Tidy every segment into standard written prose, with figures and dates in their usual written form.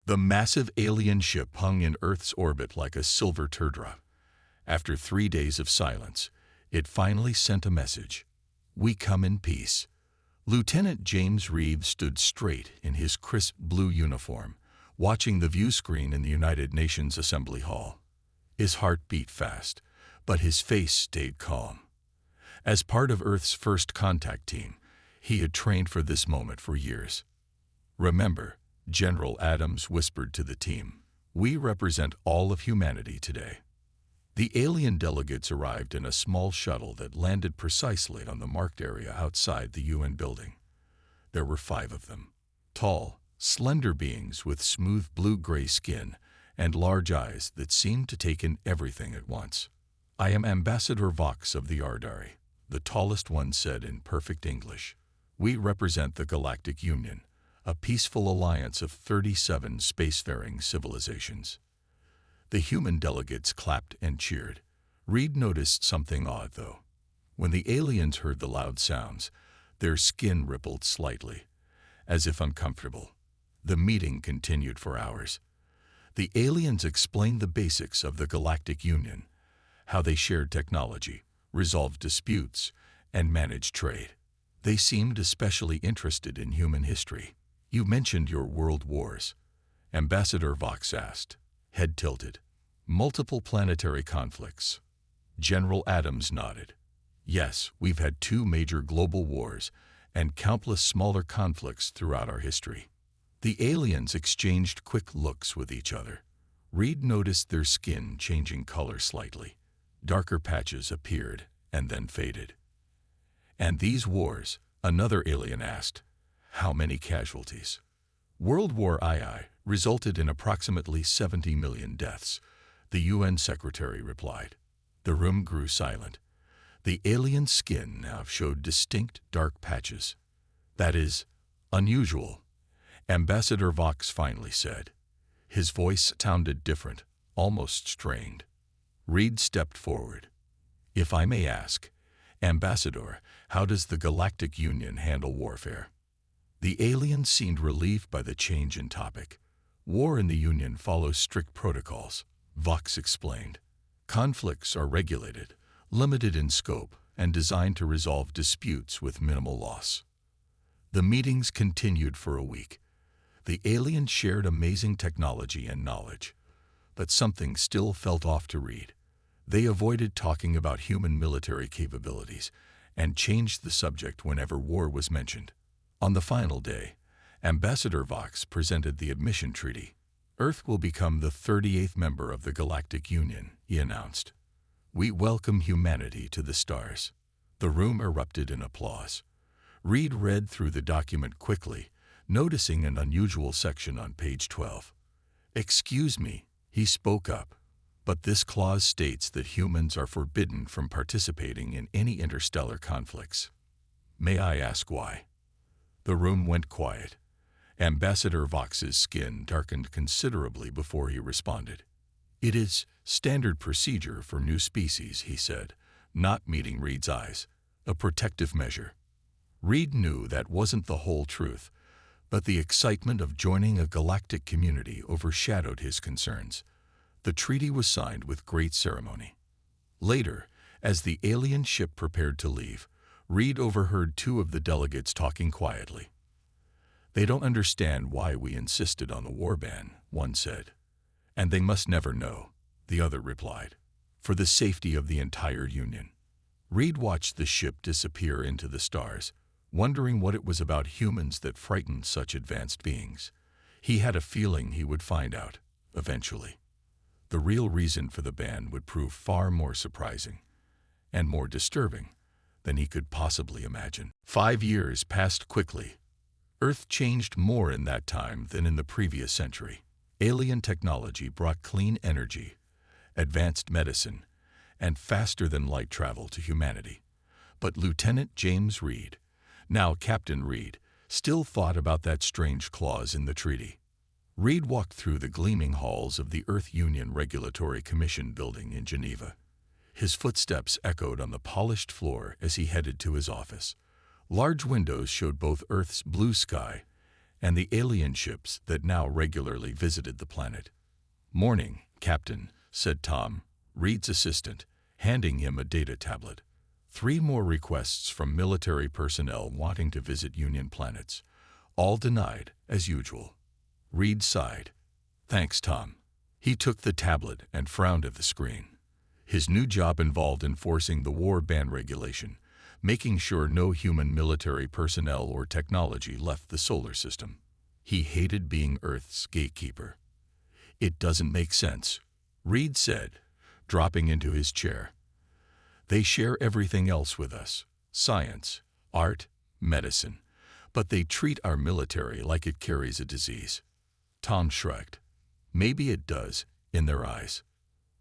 The massive alien ship hung in Earth's orbit like a silver teardrop. After 3 days of silence, it finally sent a message. "We come in peace." Lieutenant James Reed stood straight in his crisp blue uniform, watching the view screen in the United Nations Assembly Hall. His heart beat fast, but his face stayed calm. As part of Earth's first contact team, he had trained for this moment for years. "Remember," General Adams whispered to the team, "we represent all of humanity today." The alien delegates arrived in a small shuttle that landed precisely on the marked area outside the UN building. There were 5 of them. Tall, slender beings with smooth blue-gray skin and large eyes that seemed to take in everything at once. "I am Ambassador Vox of the Ardari," the tallest one said in perfect English. "We represent the Galactic Union, a peaceful alliance of 37 spacefaring civilizations." The human delegates clapped and cheered. Reed noticed something odd, though. When the aliens heard the loud sounds, their skin rippled slightly, as if uncomfortable. The meeting continued for hours. The aliens explained the basics of the Galactic Union, how they shared technology, resolved disputes, and managed trade. They seemed especially interested in human history. "You mentioned your world wars," Ambassador Vox asked, head tilted. "Multiple planetary conflicts." General Adams nodded. "Yes, we've had 2 major global wars and countless smaller conflicts throughout our history." The aliens exchanged quick looks with each other. Reed noticed their skin changing color slightly. Darker patches appeared and then faded. "And these wars?" another alien asked. "How many casualties?" "World War II resulted in approximately 70 million deaths," the UN secretary replied. The room grew silent. The alien skin now showed distinct dark patches. "That is unusual," Ambassador Vox finally said. His voice sounded different, almost strained. Reed stepped forward. "If I may ask, Ambassador, how does the Galactic Union handle warfare?" The alien seemed relieved by the change in topic. "War in the Union follows strict protocols," Vox explained. "Conflicts are regulated, limited in scope, and designed to resolve disputes with minimal loss." The meetings continued for a week. The aliens shared amazing technology and knowledge, but something still felt off to Reed. They avoided talking about human military capabilities and changed the subject whenever war was mentioned. On the final day, Ambassador Vox presented the admission treaty. "Earth will become the 38th member of the Galactic Union," he announced. "We welcome humanity to the stars." The room erupted in applause. Reed read through the document quickly, noticing an unusual section on page 12. "Excuse me," he spoke up, "but this clause states that humans are forbidden from participating in any interstellar conflicts. May I ask why?" The room went quiet. Ambassador Vox's skin darkened considerably before he responded. "It is standard procedure for new species," he said, not meeting Reed's eyes. "A protective measure." Reed knew that wasn't the whole truth, but the excitement of joining a galactic community overshadowed his concerns. The treaty was signed with great ceremony. Later, as the alien ship prepared to leave, Reed overheard 2 of the delegates talking quietly. "They don't understand why we insisted on the war ban," one said. "And they must never know," the other replied. "For the safety of the entire Union." Reed watched the ship disappear into the stars, wondering what it was about humans that frightened such advanced beings. He had a feeling he would find out, eventually. The real reason for the ban would prove far more surprising and more disturbing than he could possibly imagine. 5 years passed quickly. Earth changed more in that time than in the previous century. Alien technology brought clean energy, advanced medicine, and faster-than-light travel to humanity. But Lieutenant James Reed, now Captain Reed, still thought about that strange clause in the treaty. Reed walked through the gleaming halls of the Earth Union Regulatory Commission building in Geneva. His footsteps echoed on the polished floor as he headed to his office. Large windows showed both Earth's blue sky and the alien ships that now regularly visited the planet. "Morning, Captain," said Tom, Reed's assistant, handing him a data tablet. 3 more requests from military personnel wanting to visit Union planets. All denied, as usual. Reed sighed. "Thanks, Tom." He took the tablet and frowned at the screen. His new job involved enforcing the war ban regulation, making sure no human military personnel or technology left the solar system. He hated being Earth's gatekeeper. "It doesn't make sense," Reed said, dropping into his chair. "They share everything else with us, science, art, medicine, but they treat our military like it carries a disease." Tom shrugged. "Maybe it does, in their eyes."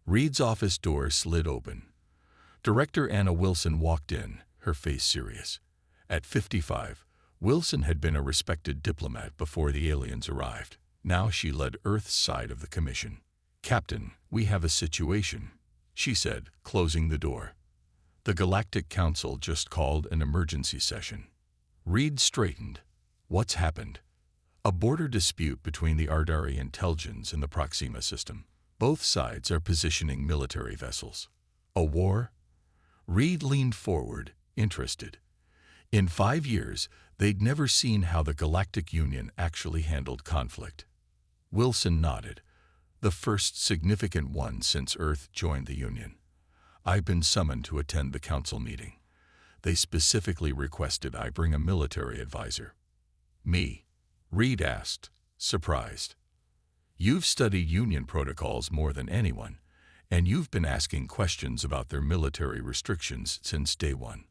Reed's office door slid open. Director Anna Wilson walked in, her face serious. At 55, Wilson had been a respected diplomat before the aliens arrived. Now she led Earth's side of the commission. "Captain, we have a situation," she said, closing the door. "The Galactic Council just called an emergency session." Reed straightened. "What's happened?" "A border dispute between the Ardari Intelligence and the Proxima system. Both sides are positioning military vessels." "A war?" Reed leaned forward, interested. In 5 years, they'd never seen how the Galactic Union actually handled conflict. Wilson nodded. "The first significant one since Earth joined the Union. I've been summoned to attend the council meeting. They specifically requested I bring a military advisor." "Me?" Reed asked, surprised. "You've studied Union protocols more than anyone, and you've been asking questions about their military restrictions since day one."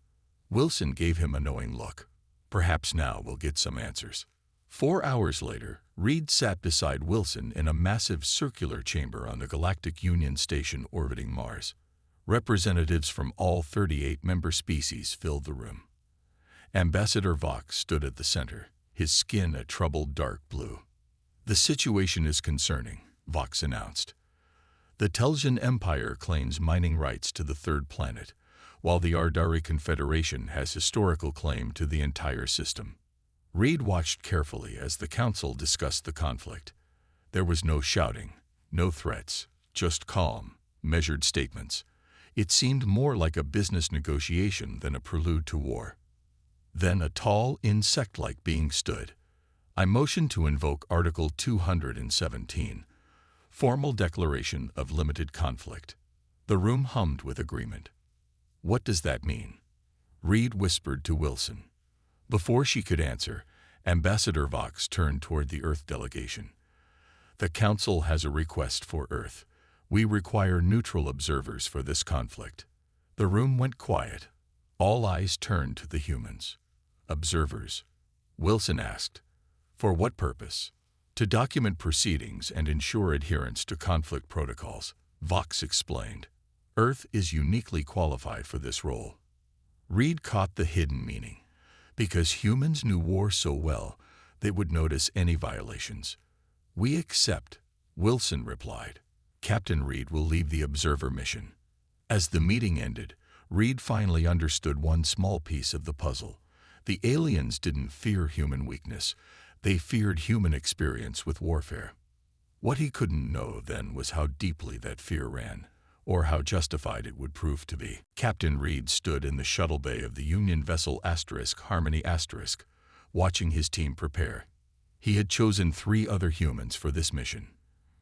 Wilson gave him a knowing look. "Perhaps now we'll get some answers." 4 hours later, Reed sat beside Wilson in a massive circular chamber on the Galactic Union station orbiting Mars. Representatives from all 38 member species filled the room. Ambassador Vox stood at the center, his skin a troubled dark blue. "The situation is concerning," Vox announced. "The Telsian Empire claims mining rights to the 3rd planet, while the Ardari Confederation has historical claim to the entire system." Reed watched carefully as the council discussed the conflict. There was no shouting, no threats, just calm, measured statements. It seemed more like a business negotiation than a prelude to war. Then a tall, insect-like being stood. "I motion to invoke Article 217, Formal Declaration of Limited Conflict." The room hummed with agreement. "What does that mean?" Reed whispered to Wilson. Before she could answer, Ambassador Vox turned toward the Earth delegation. "The Council has a request for Earth. We require neutral observers for this conflict." The room went quiet. All eyes turned to the humans. "Observers?" Wilson asked. "For what purpose?" "To document proceedings and ensure adherence to conflict protocols," Vox explained. "Earth is uniquely qualified for this role." Reed caught the hidden meaning. Because humans knew war so well, they would notice any violations. "We accept," Wilson replied. "Captain Reed will lead the observer mission." As the meeting ended, Reed finally understood one small piece of the puzzle. The aliens didn't fear human weakness. They feared human experience with warfare. What he couldn't know then was how deeply that fear ran, or how justified it would prove to be. Captain Reed stood in the shuttle bay of the Union vessel Harmony *, watching his team prepare. He had chosen 3 other humans for this mission.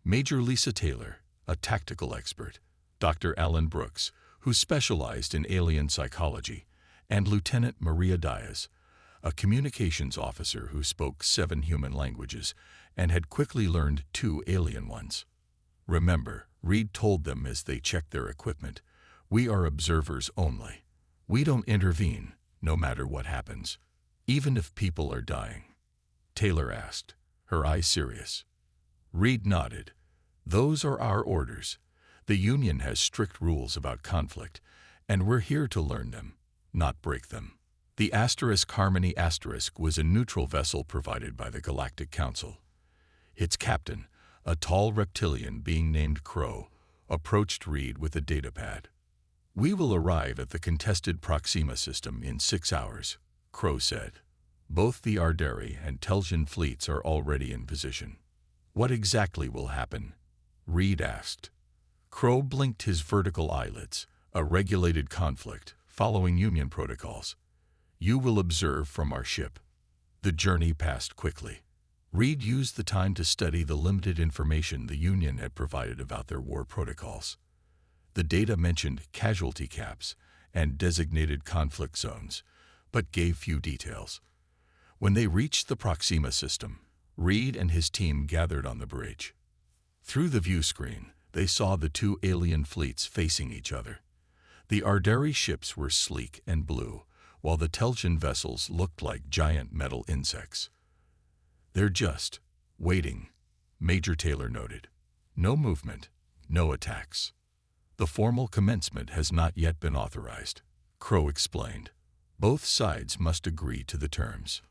Major Lisa Taylor, a tactical expert, Dr. Alan Brooks, who specialized in alien psychology, and Lieutenant Maria Diaz, a communications officer who spoke 7 human languages and had quickly learned 2 alien ones. "Remember," Reed told them as they checked their equipment, "we are observers only. We don't intervene, no matter what happens, even if people are dying." Taylor asked, her eyes serious. Reed nodded. "Those are our orders. The Union has strict rules about conflict, and we're here to learn them, not break them." The Harmony was a neutral vessel provided by the Galactic Council. Its captain, a tall reptilian being named Crow, approached Reed with a datapad. "We will arrive at the contested Proxima system in 6 hours," Crow said. Both the Arderi and Telsian fleets are already in position. What exactly will happen? Reed asked. Crow blinked his vertical eyelids. A regulated conflict, following Union protocols. You will observe from our ship. The journey passed quickly. Reed used the time to study the limited information the Union had provided about their war protocols. The data mentioned casualty caps and designated conflict zones, but gave few details. When they reached the Proxima system, Reed and his team gathered on the bridge. Through the view screen, they saw the two alien fleets facing each other. The Arderi ships were sleek and blue, while the Telsian vessels looked like giant metal insects. They're just waiting, Major Taylor noted. No movement, no attacks. The formal commencement has not yet been authorized, Crow explained. Both sides must agree to the terms.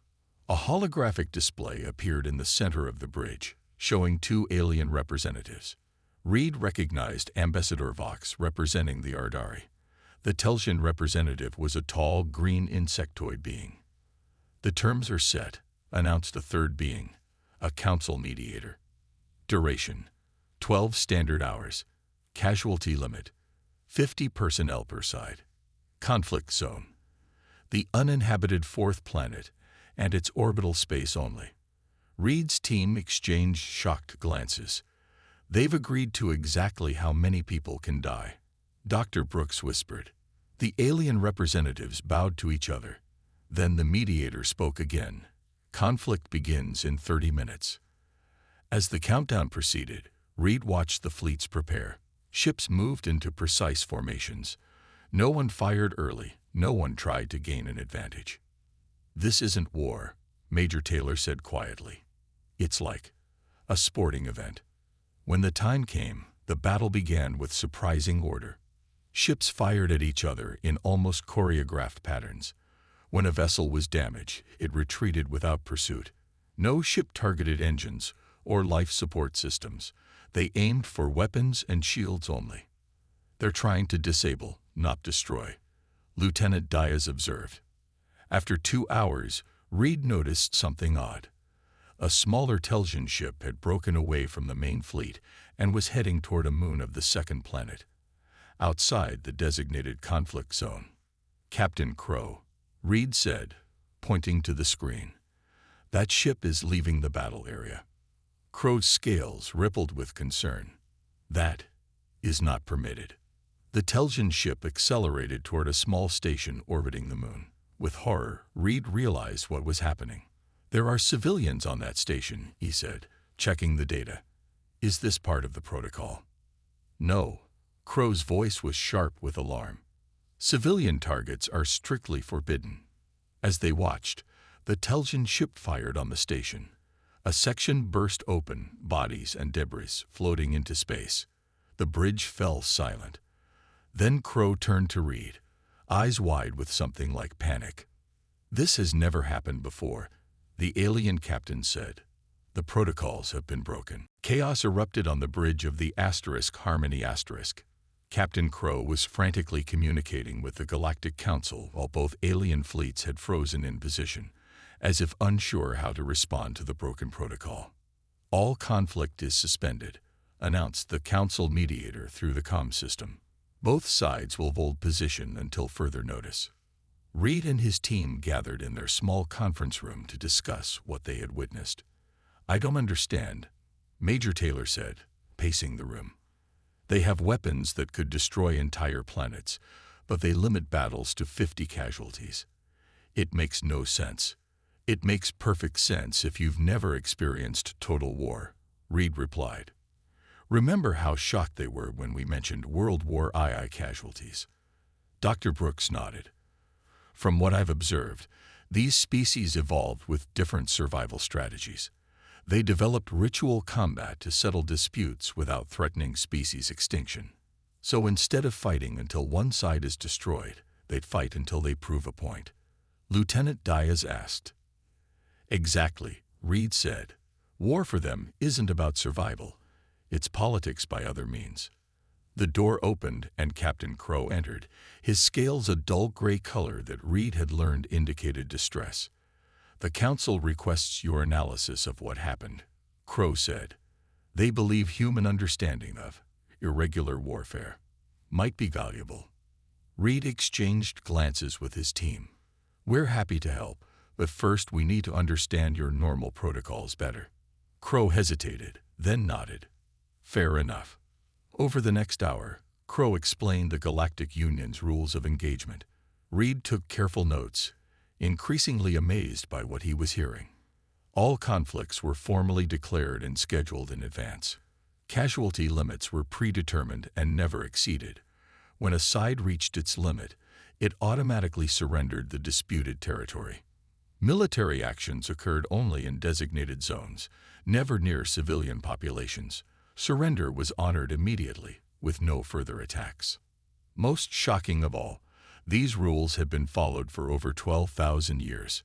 A holographic display appeared in the center of the bridge, showing two alien representatives. Reed recognized Ambassador Vox representing the Ardari. The Telsian representative was a tall, green insectoid being. The terms are set, announced a third being, a council mediator. Duration: 12 standard hours. Casualty limit: 50 personnel per side. Conflict zone: the uninhabited fourth planet and its orbital space only. Reed's team exchanged shocked glances. They've agreed to exactly how many people can die. Dr. Brooks whispered. The alien representatives bowed to each other. Then the mediator spoke again. Conflict begins in 30 minutes. As the countdown proceeded, Reed watched the fleets prepare. Ships moved into precise formations. No one fired early. No one tried to gain an advantage. This isn't war, Major Taylor said quietly. It's like a sporting event. When the time came, the battle began with surprising order. Ships fired at each other in almost choreographed patterns. When a vessel was damaged, it retreated without pursuit. No ship targeted engines or life support systems. They aimed for weapons and shields only. They're trying to disable, not destroy, Lieutenant Diaz observed. After 2 hours, Reed noticed something odd. A smaller Telsian ship had broken away from the main fleet and was heading toward a moon of the second planet, outside the designated conflict zone. Captain Crow, Reed said, pointing to the screen. That ship is leaving the battle area. Crow's scales rippled with concern. That is not permitted. The Telsian ship accelerated toward a small station orbiting the moon. With horror, Reed realized what was happening. There are civilians on that station, he said, checking the data. Is this part of the protocol? No. Crow's voice was sharp with alarm. Civilian targets are strictly forbidden. As they watched, the Telsian ship fired on the station. A section burst open, bodies and debris floating into space. The bridge fell silent. Then Crow turned to Reed, eyes wide with something like panic. This has never happened before, the alien captain said. The protocols have been broken. Chaos erupted on the bridge of the Harmony *. Captain Crow was frantically communicating with the Galactic Council while both alien fleets had frozen in position, as if unsure how to respond to the broken protocol. All conflict is suspended, announced the Council mediator through the comm system. Both sides will hold position until further notice. Reed and his team gathered in their small conference room to discuss what they had witnessed. I don't understand, Major Taylor said, pacing the room. They have weapons that could destroy entire planets, but they limit battles to 50 casualties. It makes no sense. It makes perfect sense if you've never experienced total war, Reed replied. Remember how shocked they were when we mentioned World War II casualties? Dr. Brooks nodded. From what I've observed, these species evolved with different survival strategies. They developed ritual combat to settle disputes without threatening species extinction. So instead of fighting until one side is destroyed, they'd fight until they prove a point. Lieutenant Diaz asked. Exactly, Reed said. War for them isn't about survival. It's politics by other means. The door opened and Captain Crow entered, his scales a dull gray color that Reed had learned indicated distress. The council requests your analysis of what happened, Crow said. They believe human understanding of irregular warfare might be valuable. Reed exchanged glances with his team. We're happy to help, but first we need to understand your normal protocols better. Crow hesitated, then nodded. Fair enough. Over the next hour, Crow explained the Galactic Union's rules of engagement. Reed took careful notes, increasingly amazed by what he was hearing. All conflicts were formally declared and scheduled in advance. Casualty limits were predetermined and never exceeded. When a side reached its limit, it automatically surrendered the disputed territory. Military actions occurred only in designated zones, never near civilian populations. Surrender was honored immediately, with no further attacks. Most shocking of all, these rules have been followed for over 12,000 years.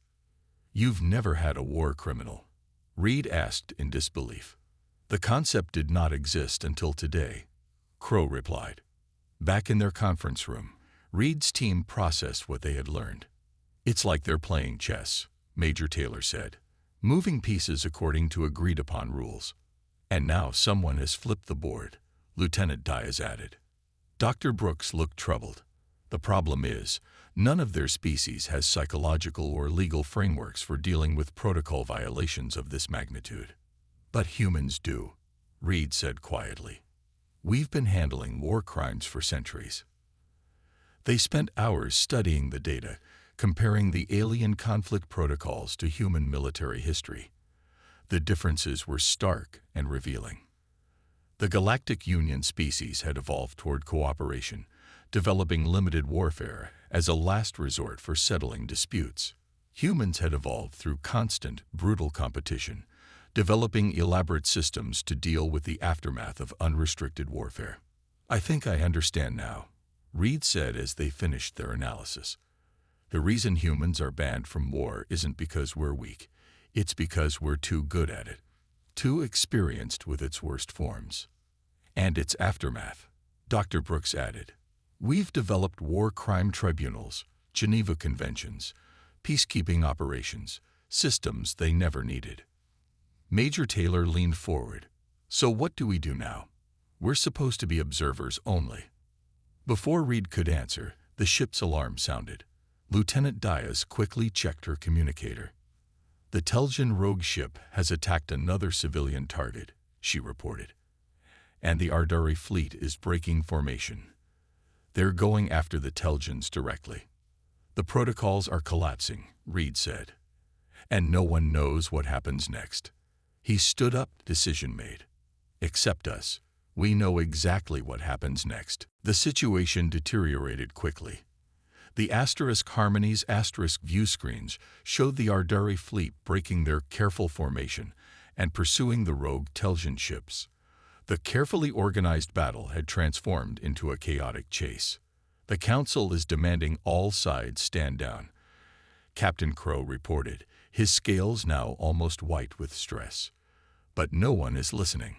You've never had a war criminal? Reed asked in disbelief. The concept did not exist until today, Crow replied. Back in their conference room, Reed's team processed what they had learned. It's like they're playing chess, Major Taylor said, moving pieces according to agreed-upon rules. And now someone has flipped the board, Lieutenant Diaz added. Dr. Brooks looked troubled. The problem is, none of their species has psychological or legal frameworks for dealing with protocol violations of this magnitude. But humans do, Reed said quietly. We've been handling war crimes for centuries. They spent hours studying the data, comparing the alien conflict protocols to human military history. The differences were stark and revealing. The Galactic Union species had evolved toward cooperation, developing limited warfare as a last resort for settling disputes. Humans had evolved through constant, brutal competition, developing elaborate systems to deal with the aftermath of unrestricted warfare. I think I understand now, Reed said as they finished their analysis. The reason humans are banned from war isn't because we're weak. It's because we're too good at it, too experienced with its worst forms. And its aftermath, Dr. Brooks added. We've developed war crime tribunals, Geneva Conventions, peacekeeping operations, systems they never needed. Major Taylor leaned forward. So what do we do now? We're supposed to be observers only. Before Reed could answer, the ship's alarm sounded. Lieutenant Diaz quickly checked her communicator. The Telgian rogue ship has attacked another civilian target, she reported. And the Ardari fleet is breaking formation. They're going after the Telgians directly. The protocols are collapsing, Reed said. And no one knows what happens next. He stood up, decision made. Except us. We know exactly what happens next. The situation deteriorated quickly. The Harmony's view screens showed the Ardari fleet breaking their careful formation and pursuing the rogue Telgian ships. The carefully organized battle had transformed into a chaotic chase. The Council is demanding all sides stand down, Captain Crow reported, his scales now almost white with stress. But no one is listening.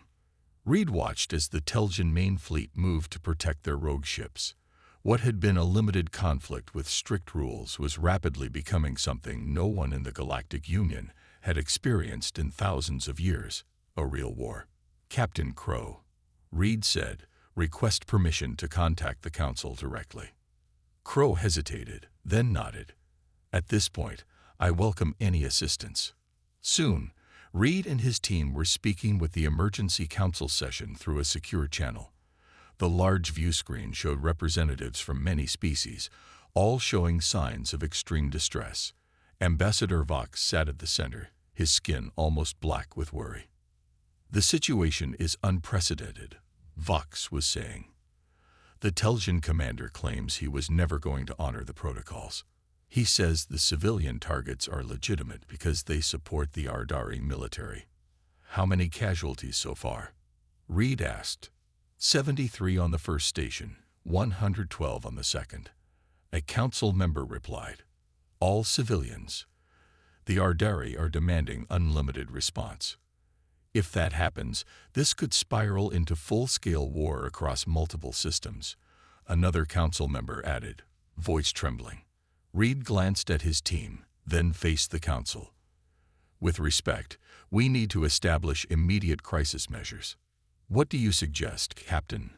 Reed watched as the Telgian main fleet moved to protect their rogue ships. What had been a limited conflict with strict rules was rapidly becoming something no one in the Galactic Union had experienced in thousands of years, a real war. Captain Crow, Reed said, request permission to contact the Council directly. Crow hesitated, then nodded. At this point, I welcome any assistance. Soon, Reed and his team were speaking with the Emergency Council session through a secure channel. The large view screen showed representatives from many species, all showing signs of extreme distress. Ambassador Vox sat at the center, his skin almost black with worry. The situation is unprecedented, Vox was saying. The Telgian commander claims he was never going to honor the protocols. He says the civilian targets are legitimate because they support the Ardari military. How many casualties so far? Reed asked. 73 on the first station, 112 on the second. A council member replied. All civilians. The Ardari are demanding unlimited response. If that happens, this could spiral into full-scale war across multiple systems, another council member added, voice trembling. Reed glanced at his team, then faced the council. With respect, we need to establish immediate crisis measures. What do you suggest, Captain?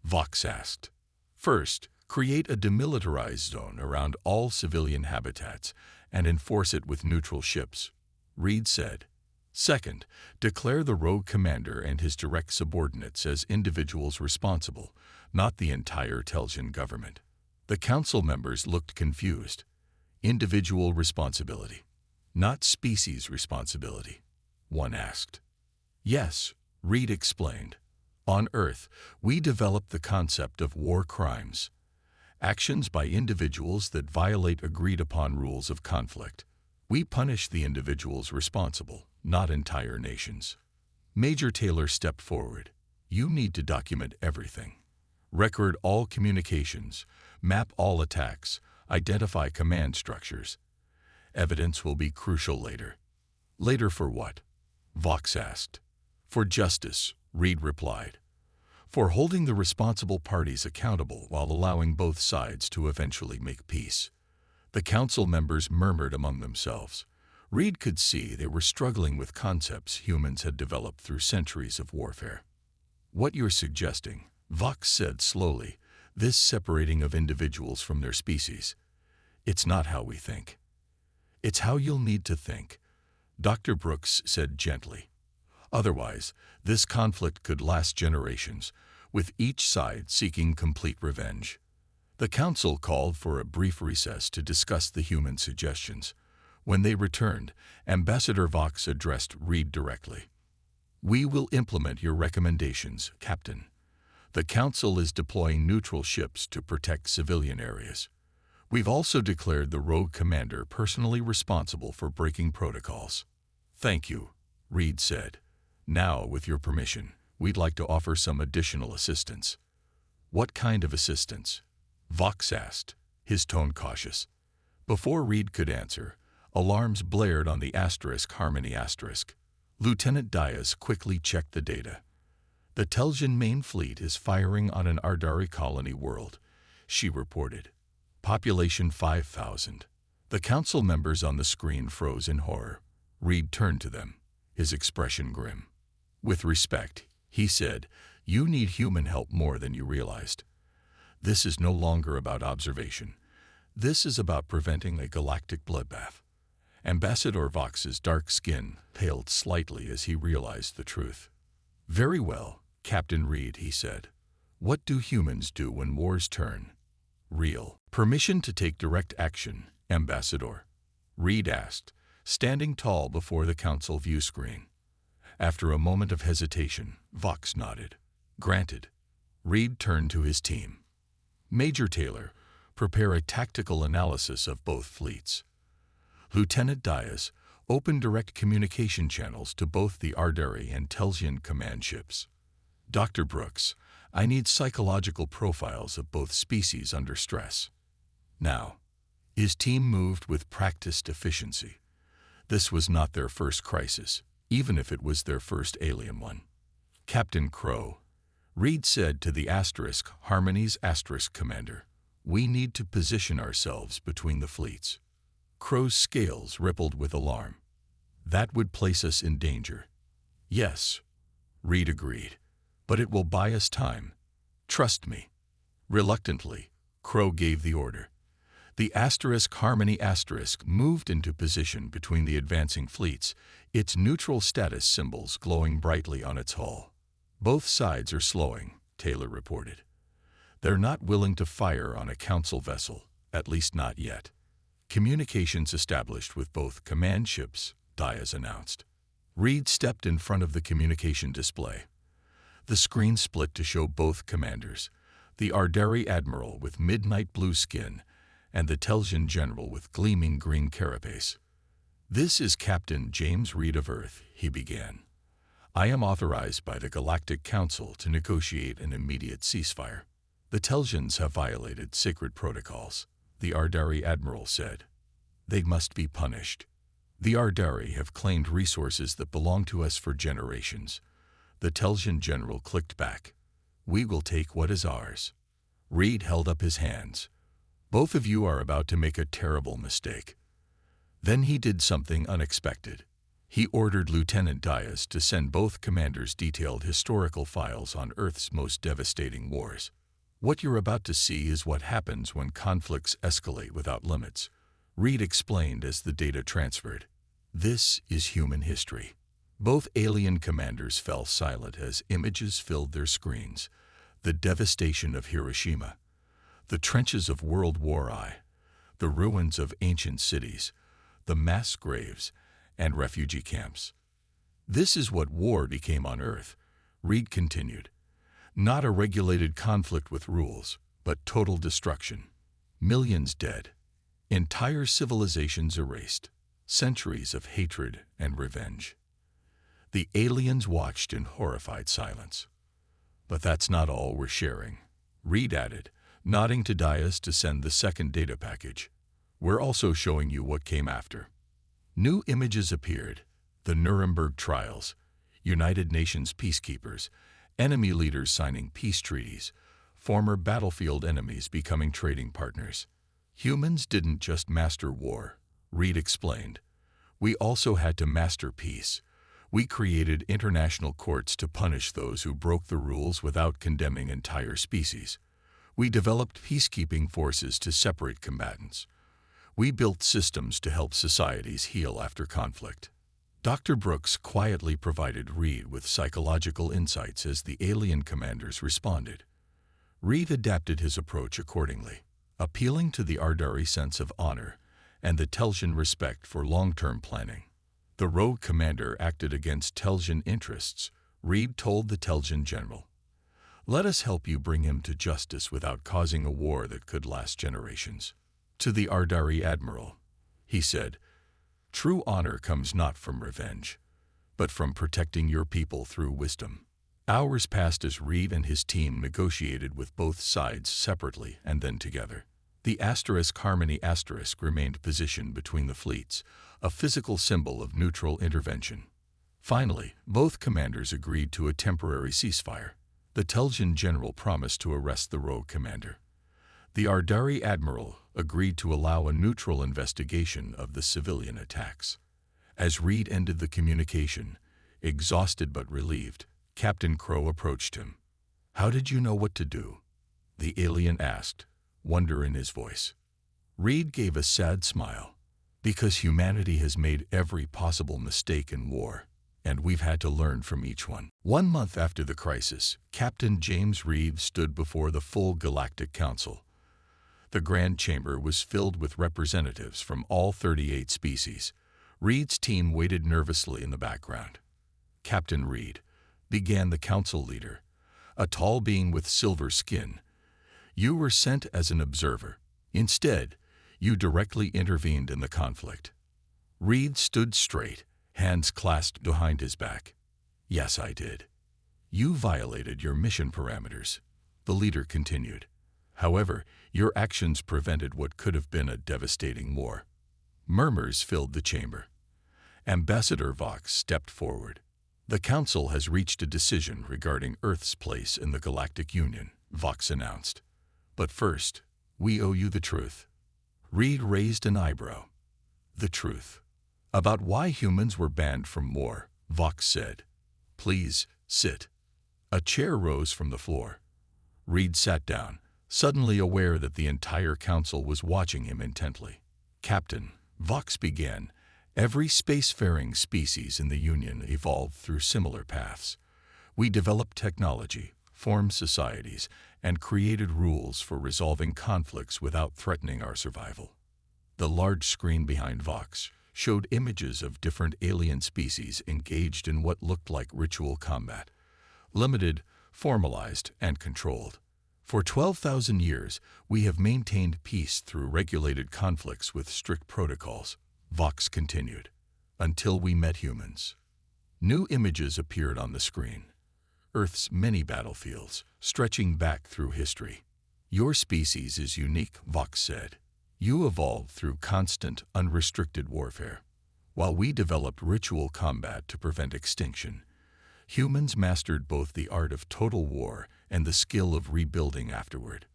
Vox asked. First, create a demilitarized zone around all civilian habitats and enforce it with neutral ships, Reed said. Second, declare the rogue commander and his direct subordinates as individuals responsible, not the entire Telsian government. The council members looked confused. Individual responsibility, not species responsibility, one asked. Yes, Reed explained. On Earth, we developed the concept of war crimes, actions by individuals that violate agreed-upon rules of conflict. We punish the individuals responsible, not entire nations. Major Taylor stepped forward. You need to document everything. Record all communications, map all attacks, identify command structures. Evidence will be crucial later. Later for what? Vox asked. For justice, Reed replied. For holding the responsible parties accountable while allowing both sides to eventually make peace. The council members murmured among themselves. Reed could see they were struggling with concepts humans had developed through centuries of warfare. What you're suggesting, Vox said slowly, this separating of individuals from their species. It's not how we think. It's how you'll need to think, Dr. Brooks said gently. Otherwise, this conflict could last generations, with each side seeking complete revenge. The council called for a brief recess to discuss the human suggestions. When they returned, Ambassador Vox addressed Reed directly. We will implement your recommendations, Captain. The council is deploying neutral ships to protect civilian areas. We've also declared the rogue commander personally responsible for breaking protocols. Thank you, Reed said. Now, with your permission, we'd like to offer some additional assistance. What kind of assistance? Vox asked, his tone cautious. Before Reed could answer, alarms blared on the Harmony *. Lieutenant Diaz quickly checked the data. The Telsian main fleet is firing on an Ardari colony world, she reported. Population 5,000. The council members on the screen froze in horror. Reed turned to them, his expression grim. With respect, he said, you need human help more than you realized. This is no longer about observation. This is about preventing a galactic bloodbath. Ambassador Vox's dark skin paled slightly as he realized the truth. Very well, Captain Reed, he said. What do humans do when wars turn? Real. Permission to take direct action, Ambassador? Reed asked, standing tall before the council view screen. After a moment of hesitation, Vox nodded. Granted. Reed turned to his team. Major Taylor, prepare a tactical analysis of both fleets. Lieutenant Diaz, open direct communication channels to both the Ardari and Telsian command ships. Dr. Brooks, I need psychological profiles of both species under stress. Now, his team moved with practiced efficiency. This was not their first crisis, even if it was their first alien one. Captain Crow, Reed said to the Harmony's commander, we need to position ourselves between the fleets. Crow's scales rippled with alarm. That would place us in danger. Yes, Reed agreed, but it will buy us time. Trust me. Reluctantly, Crow gave the order. The Harmony moved into position between the advancing fleets, its neutral status symbols glowing brightly on its hull. Both sides are slowing, Taylor reported. They're not willing to fire on a council vessel, at least not yet. Communications established with both command ships, Diaz announced. Reed stepped in front of the communication display. The screen split to show both commanders, the Ardari admiral with midnight blue skin and the Telsian general with gleaming green carapace. This is Captain James Reed of Earth, he began. I am authorized by the Galactic Council to negotiate an immediate ceasefire. The Telsians have violated sacred protocols, the Ardari admiral said. They must be punished. The Ardari have claimed resources that belong to us for generations. The Telsian general clicked back. We will take what is ours. Reed held up his hands. Both of you are about to make a terrible mistake. Then he did something unexpected. He ordered Lieutenant Diaz to send both commanders detailed historical files on Earth's most devastating wars. What you're about to see is what happens when conflicts escalate without limits, Reed explained as the data transferred. This is human history. Both alien commanders fell silent as images filled their screens. The devastation of Hiroshima, the trenches of World War I, the ruins of ancient cities, the mass graves, and refugee camps. This is what war became on Earth, Reed continued. Not a regulated conflict with rules, but total destruction. Millions dead. Entire civilizations erased. Centuries of hatred and revenge. The aliens watched in horrified silence. But that's not all we're sharing, Reed added, nodding to Diaz to send the second data package. We're also showing you what came after. New images appeared. The Nuremberg trials, United Nations peacekeepers, enemy leaders signing peace treaties, former battlefield enemies becoming trading partners. Humans didn't just master war, Reed explained. We also had to master peace. We created international courts to punish those who broke the rules without condemning entire species. We developed peacekeeping forces to separate combatants. We built systems to help societies heal after conflict. Dr. Brooks quietly provided Reed with psychological insights as the alien commanders responded. Reed adapted his approach accordingly, appealing to the Ardari sense of honor and the Telsian respect for long-term planning. The rogue commander acted against Telsian interests, Reed told the Telsian general. Let us help you bring him to justice without causing a war that could last generations. To the Ardari admiral, he said, true honor comes not from revenge, but from protecting your people through wisdom. Hours passed as Reed and his team negotiated with both sides separately and then together. The Harmony remained positioned between the fleets, a physical symbol of neutral intervention. Finally, both commanders agreed to a temporary ceasefire. The Telsian general promised to arrest the rogue commander. The Ardari admiral agreed to allow a neutral investigation of the civilian attacks. As Reed ended the communication, exhausted but relieved, Captain Crow approached him. How did you know what to do? The alien asked, wonder in his voice. Reed gave a sad smile. Because humanity has made every possible mistake in war, and we've had to learn from each one. 1 month after the crisis, Captain James Reed stood before the full Galactic Council. The Grand Chamber was filled with representatives from all 38 species. Reed's team waited nervously in the background. Captain Reed, began the council leader, a tall being with silver skin. You were sent as an observer. Instead, you directly intervened in the conflict. Reed stood straight, hands clasped behind his back. Yes, I did. You violated your mission parameters, the leader continued. However, your actions prevented what could have been a devastating war. Murmurs filled the chamber. Ambassador Vox stepped forward. The Council has reached a decision regarding Earth's place in the Galactic Union, Vox announced. But first, we owe you the truth. Reed raised an eyebrow. The truth. About why humans were banned from war, Vox said. Please, sit. A chair rose from the floor. Reed sat down, suddenly aware that the entire council was watching him intently. Captain, Vox began, every spacefaring species in the Union evolved through similar paths. We developed technology, formed societies, and created rules for resolving conflicts without threatening our survival. The large screen behind Vox showed images of different alien species engaged in what looked like ritual combat, limited, formalized, and controlled. For 12,000 years, we have maintained peace through regulated conflicts with strict protocols, Vox continued, until we met humans. New images appeared on the screen. Earth's many battlefields, stretching back through history. Your species is unique, Vox said. You evolved through constant, unrestricted warfare. While we developed ritual combat to prevent extinction, humans mastered both the art of total war and the skill of rebuilding afterward.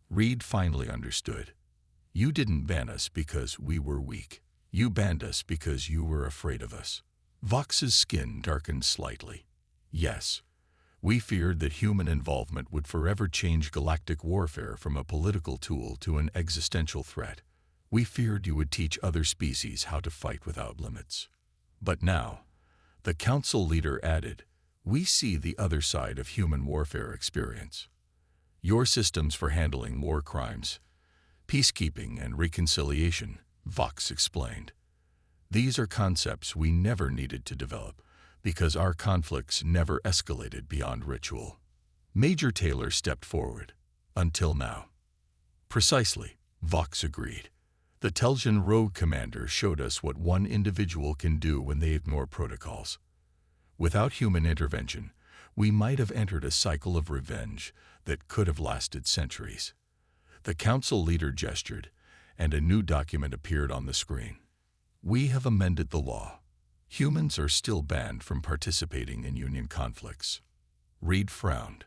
Reed finally understood. You didn't ban us because we were weak. You banned us because you were afraid of us. Vox's skin darkened slightly. Yes, we feared that human involvement would forever change galactic warfare from a political tool to an existential threat. We feared you would teach other species how to fight without limits. But now, the council leader added, we see the other side of human warfare experience. Your systems for handling war crimes, peacekeeping and reconciliation, Vox explained. These are concepts we never needed to develop because our conflicts never escalated beyond ritual. Major Taylor stepped forward. Until now. Precisely, Vox agreed. The Telgian rogue commander showed us what one individual can do when they ignore protocols. Without human intervention, we might have entered a cycle of revenge that could have lasted centuries. The council leader gestured, and a new document appeared on the screen. We have amended the law. Humans are still banned from participating in Union conflicts. Reed frowned.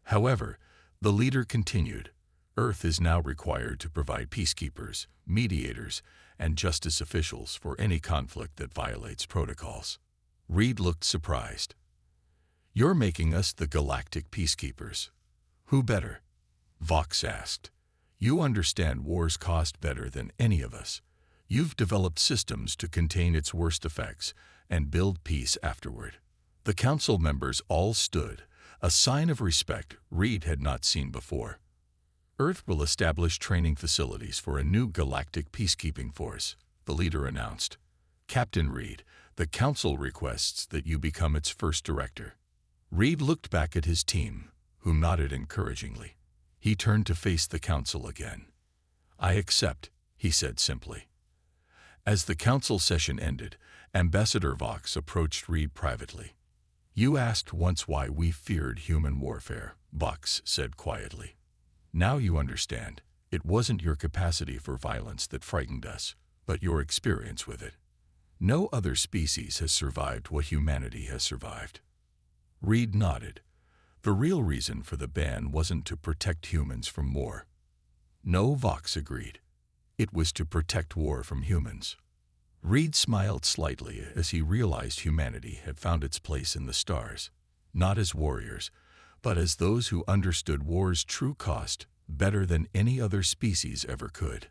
However, the leader continued, Earth is now required to provide peacekeepers, mediators, and justice officials for any conflict that violates protocols. Reed looked surprised. You're making us the galactic peacekeepers. Who better? Vox asked. You understand war's cost better than any of us. You've developed systems to contain its worst effects and build peace afterward. The council members all stood, a sign of respect Reed had not seen before. Earth will establish training facilities for a new galactic peacekeeping force, the leader announced. Captain Reed, the council requests that you become its first director. Reed looked back at his team, who nodded encouragingly. He turned to face the council again. I accept, he said simply. As the council session ended, Ambassador Vox approached Reed privately. You asked once why we feared human warfare, Vox said quietly. Now you understand. It wasn't your capacity for violence that frightened us, but your experience with it. No other species has survived what humanity has survived. Reed nodded. The real reason for the ban wasn't to protect humans from war. No, Vox agreed. It was to protect war from humans. Reed smiled slightly as he realized humanity had found its place in the stars, not as warriors, but as those who understood war's true cost better than any other species ever could.